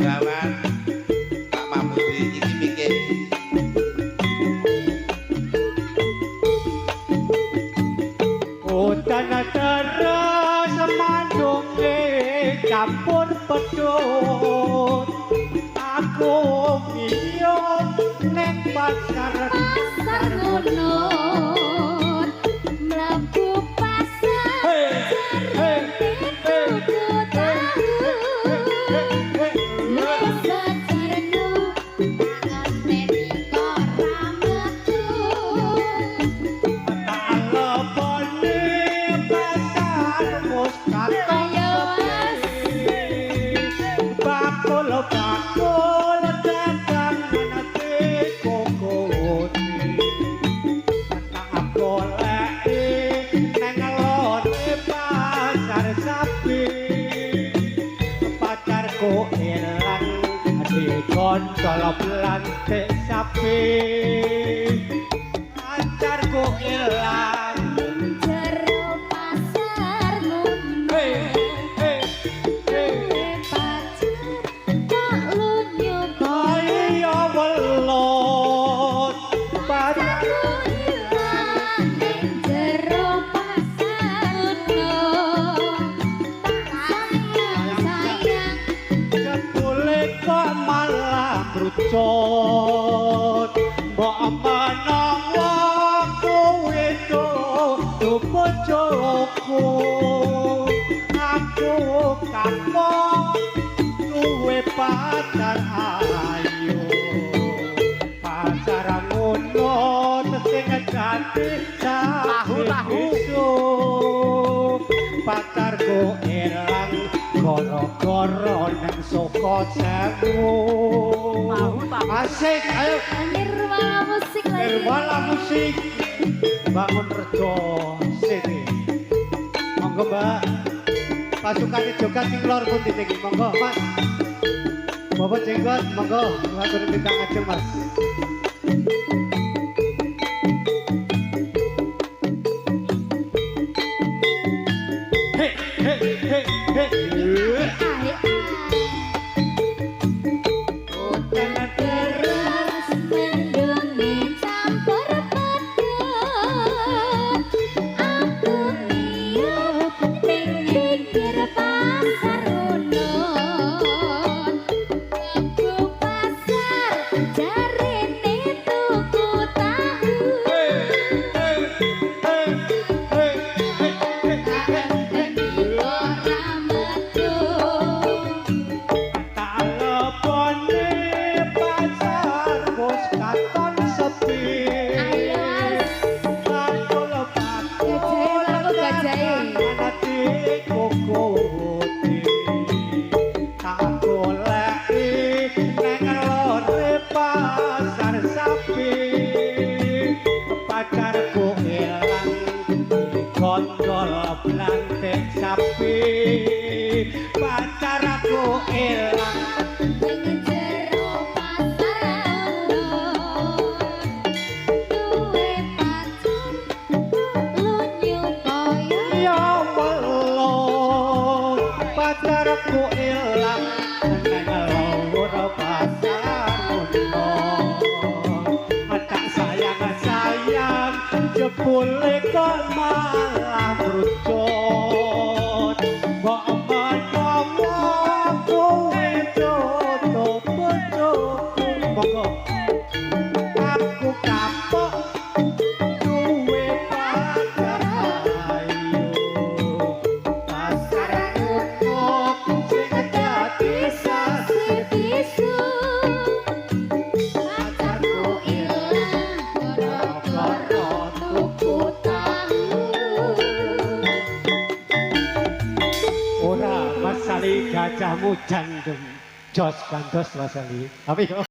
Bengawan Pak Mamudi iki mikir hutan terus mandunge campur pedut aku ngiyum ning pasar gunung mlebu pasar tuku tahu sejarno ngenteni kok rametu alepone pasar mus bakul dagang nate kokote tak goleki nang lone pasar sapi pacarku ilang dikontol plantik sapi pacarku ilang jero pasar gunung kaya welut pacarku jebule kok malah brucut mbok menawa kowe tuku bojoku aku kapok duwe pacar ayu pacar ngono sing jati tahu pacarku ilang gara-gara nang saka sewu asik ayo nirwala musik bangun rejo sini monggo mbak pasukan jogat sing lor pun ditinggi monggo mas bapak jenggot monggo ngatur bintang ajeng mas hey hey hey hey hutan terus mendungi campur pedut aku ngiyup ning pinggir pasar gunung mlebu pasar jarine tuku tahu talepone pasar bos katon sepi bakul ati kokote tak goleki nang lore pasar sapi pacarku ilang dikondol plantik sapi pacarku ilang ning jero pasar duwe pacar lunyu kaya ya welut pacarku ilang nang loro pasar tak sayang jebule kok malah brucut mbok menawa kowe tutup bojoku monggo aku kapok duwe pacar ayu pasar gunung sing dadi sasi bisu pacarku ilang gara-gara tuku tahu ora masali gajahmu jandung jos kandos masali tapi